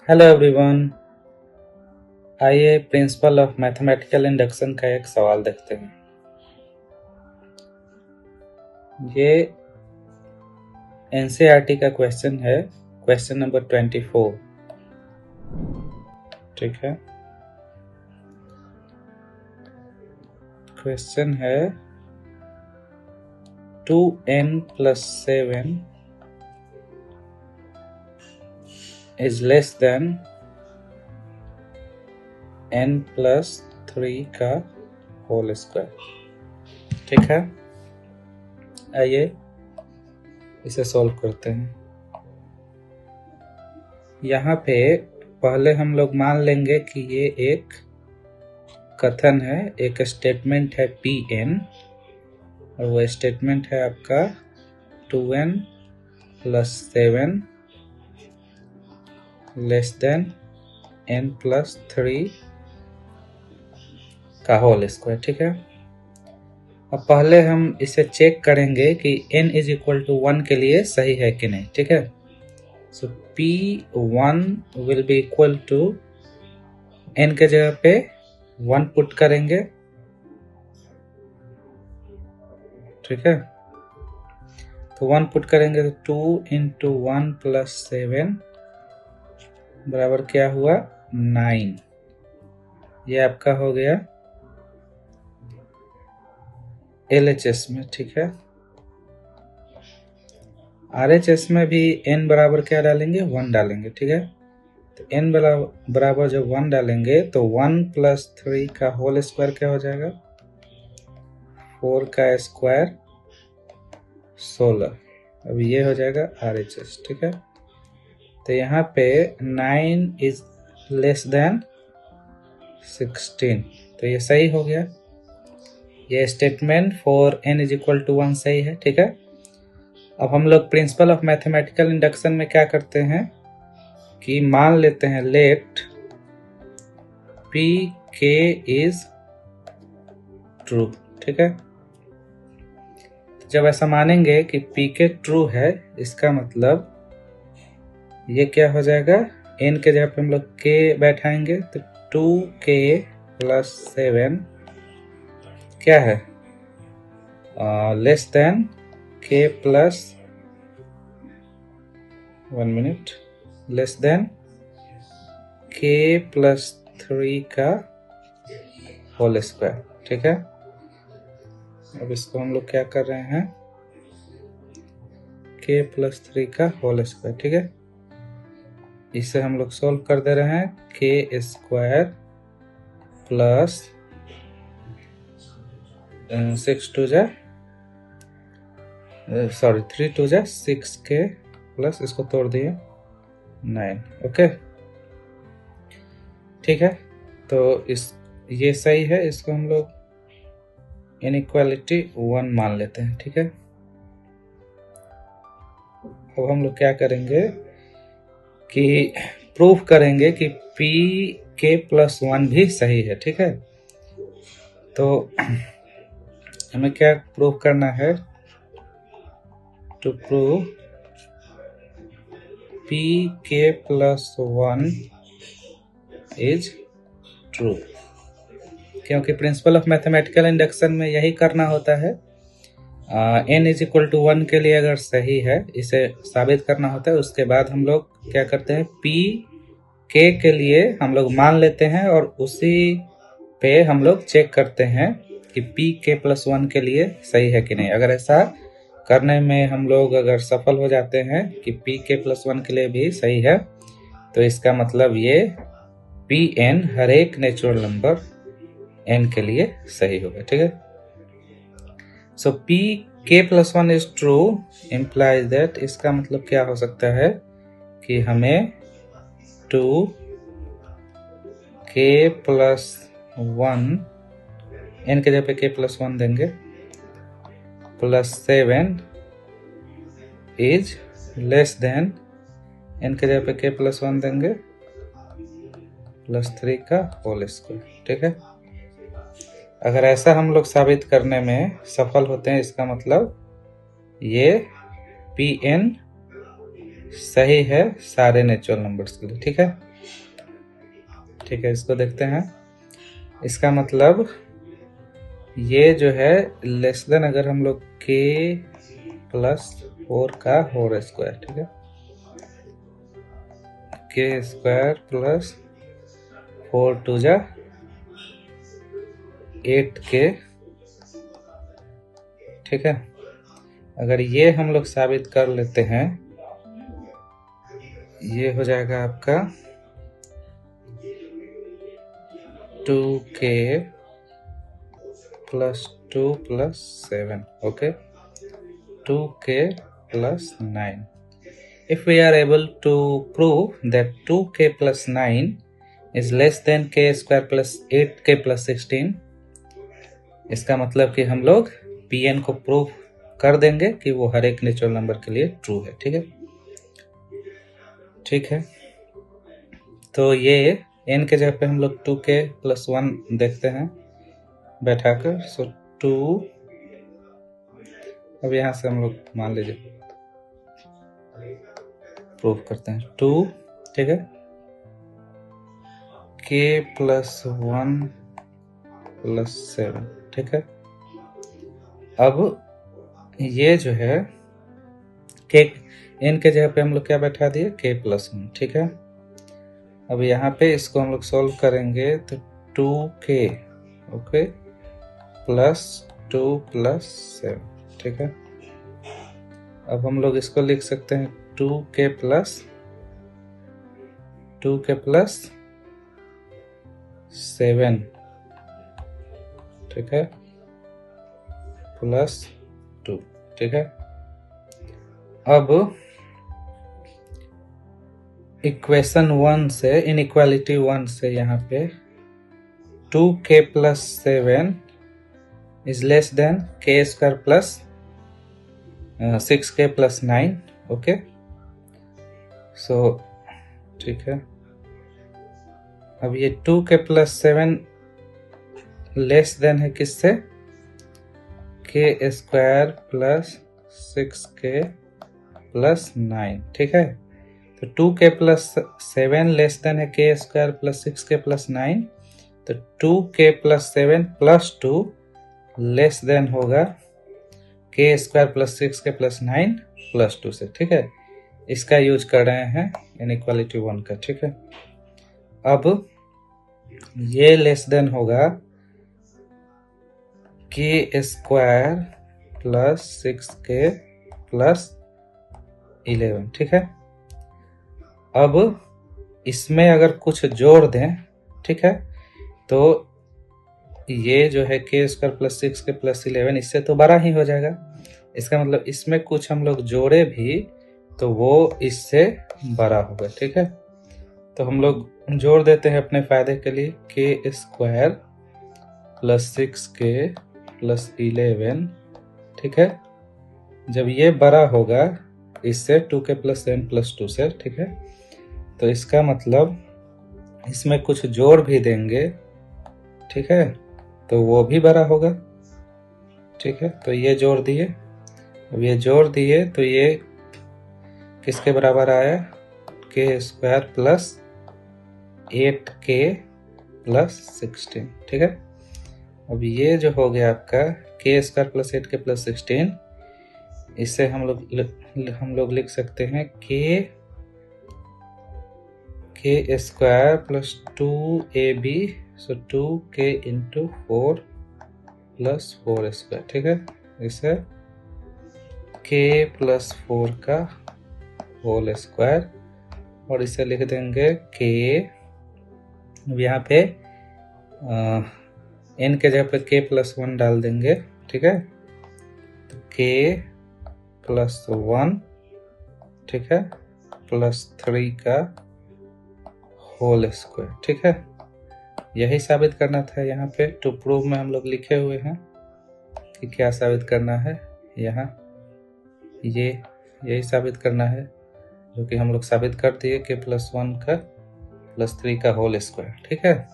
Hello everyone. आइए principal of mathematical induction का एक सवाल देखते हैं। ये एनसीईआरटी का क्वेश्चन है, क्वेश्चन नंबर 24। ठीक है, क्वेश्चन है 2n + 7 is less than n + 3 का होल स्क्वायर। ठीक है, आइए इसे सॉल्व करते हैं। यहाँ पे पहले हम लोग मान लेंगे कि ये एक कथन है, एक स्टेटमेंट है Pn, और वो स्टेटमेंट है आपका 2n + 7 लेस देन n + 3 का होल स्क्वायर। ठीक है, अब पहले हम इसे चेक करेंगे कि n = 1 के लिए सही है कि नहीं। ठीक है, so P1 will be equal to n के जगह पे 1 पुट करेंगे। ठीक है, तो 1 पुट करेंगे तो 2 × 1 + 7 बराबर क्या हुआ 9। ये आपका हो गया LHS में। ठीक है, RHS में भी n बराबर क्या डालेंगे 1 डालेंगे। ठीक है, तो n बराबर जब 1 डालेंगे तो 1 + 3 का होल स्क्वायर क्या हो जाएगा 4 का स्क्वायर 16। अब ये हो जाएगा RHS। ठीक है, तो यहाँ पे 9 इज लेस देन 16, तो ये सही हो गया। ये स्टेटमेंट फॉर n = 1 सही है। ठीक है, अब हम लोग प्रिंसिपल ऑफ मैथमेटिकल इंडक्शन में क्या करते हैं कि मान लेते हैं लेट Pk इज ट्रू। ठीक है, जब ऐसा मानेंगे कि Pk ट्रू है, इसका मतलब ये क्या हो जाएगा, n के जगह पे हम लोग k बैठाएंगे तो 2k + 7 क्या है less than k + 1 minute less than k + 3 का होल स्क्वायर। ठीक है, अब इसको हम लोग क्या कर रहे हैं k + 3 का होल स्क्वायर। ठीक है, इसे हम लोग सोल्व कर दे रहे हैं k² + 3 2 6k प्लस इसको तोड़ दिए 9। ओके, ठीक है, तो ये सही है, इसको हम लोग इनइक्वालिटी 1 मान लेते हैं। ठीक है, अब हम लोग क्या करेंगे कि प्रूफ करेंगे कि Pk + 1 भी सही है। ठीक है, तो हमें क्या प्रूफ करना है, to prove Pk + 1 is true, क्योंकि प्रिंसिपल ऑफ मैथमेटिकल इंडक्शन में यही करना होता है। n = 1 के लिए अगर सही है, इसे साबित करना होता है। उसके बाद हम लोग क्या करते हैं, Pk के लिए हम लोग मान लेते हैं और उसी पे हम लोग चेक करते हैं कि Pk + 1 के लिए सही है कि नहीं। अगर ऐसा करने में हम लोग अगर सफल हो जाते हैं कि Pk + 1 के लिए भी सही है, तो इसका मतलब ये Pn हर एक नेचुरल नंबर n के लिए सही होगा। ठीक है, सो Pk + 1 is true implies that, इसका मतलब क्या हो सकता है कि हमें 2k + 1 n के जगह पे k + 1 देंगे +7 इज लेस देन n के जगह पे k + 1 देंगे +3 का होल स्क्वायर। ठीक है, अगर ऐसा हम लोग साबित करने में सफल होते हैं, इसका मतलब ये Pn सही है सारे नेचुरल नंबर्स के लिए। ठीक है, ठीक है, इसको देखते हैं। इसका मतलब ये जो है लेस देन, अगर हम लोग k प्लस 4 का होल स्क्वायर, ठीक है, k स्क्वायर प्लस 4 टू जा 8k, ठीक है, अगर ये हम लोग साबित कर लेते हैं, ये हो जाएगा आपका 2k plus 2 plus 7, okay, 2k plus 9. If we are able to prove that 2k plus 9 is less than k square plus 8k plus 16, इसका मतलब कि हम लोग Pn को प्रूव कर देंगे कि वो हर एक नेचुरल नंबर के लिए ट्रू है। ठीक है, ठीक है, तो ये n के जगह पे हम लोग 2k plus 1 देखते हैं बैठाकर। सो 2, अब यहाँ से हम लोग मान लीजिए प्रूफ करते हैं 2, ठीक है, k प्लस 1 प्लस 7, ठीक है। अब ये जो है k n के जगह पे हम लोग क्या बैठा दिए, k प्लस 1, ठीक है। अब यहाँ पे इसको हम लोग सॉल्व करेंगे तो 2k, ओके, प्लस 2 प्लस 7, ठीक है। अब हम लोग इसको लिख सकते हैं 2k प्लस 7, ठीक है, प्लस 2, ठीक है। अब इक्वेशन 1 से, इनइक्वालिटी 1 से यहाँ पे 2k plus 7 is less than k square plus 6k plus 9, okay. So ठीक है, अब ये 2k प्लस 7 लेस देन है किससे, k square plus 6k plus 9, ठीक है। तो 2k प्लस 7 लेस देन है k square plus 6k plus 9, तो 2k plus 7 plus 2 less than होगा k square plus 6k plus 9 plus 2 से, ठीक है। इसका यूज कर रहे हैं इनइक्वालिटी 1 का, ठीक है। अब ये लेस देन होगा k square plus 6k plus 11, ठीक है। अब इसमें अगर कुछ जोड़ दें, ठीक है, तो ये जो है k square plus 6k plus 11 इससे तो बड़ा ही हो जाएगा। इसका मतलब इसमें कुछ हम लोग जोड़े भी तो वो इससे बड़ा होगा, ठीक है। तो हम लोग जोड़ देते हैं अपने फायदे के लिए, k square plus 6k plus 11, ठीक है। जब ये बड़ा होगा इससे 2k प्लस 7 प्लस 2 से, ठीक है, तो इसका मतलब इसमें कुछ जोड़ भी देंगे, ठीक है, तो वो भी बड़ा होगा, ठीक है। तो ये जोड़ दिए, अब ये जोड़ दिए तो ये किसके बराबर आया, k square plus 8k plus 16, ठीक है। अब ये जो हो गया आपका k square plus 8k plus 16, इससे हम लोग लिख सकते हैं k स्क्वायर प्लस 2ab, सो 2k इंटू 4 प्लस 4 स्क्वायर, ठीक है। इसे k प्लस 4 का होल स्क्वायर, और इसे लिख देंगे k, यहाँ पे n के जगह पे k प्लस 1 डाल देंगे, ठीक है, तो k प्लस 1, ठीक है, प्लस 3 का होल स्क्वायर, ठीक है। यही साबित करना था यहाँ पे। टू प्रूव में हम लोग लिखे हुए हैं कि क्या साबित करना है, यहाँ ये यही साबित करना है जो कि हम लोग साबित कर दिए कि प्लस 1 का प्लस 3 का होल स्क्वायर, ठीक है।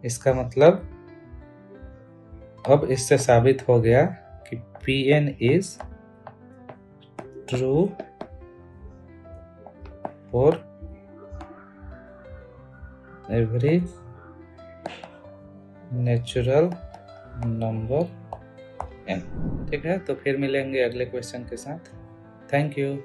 इसका मतलब अब इससे साबित हो गया कि Pn is true for every natural number n। ठीक है, तो फिर मिलेंगे अगले क्वेश्चन के साथ। Thank you.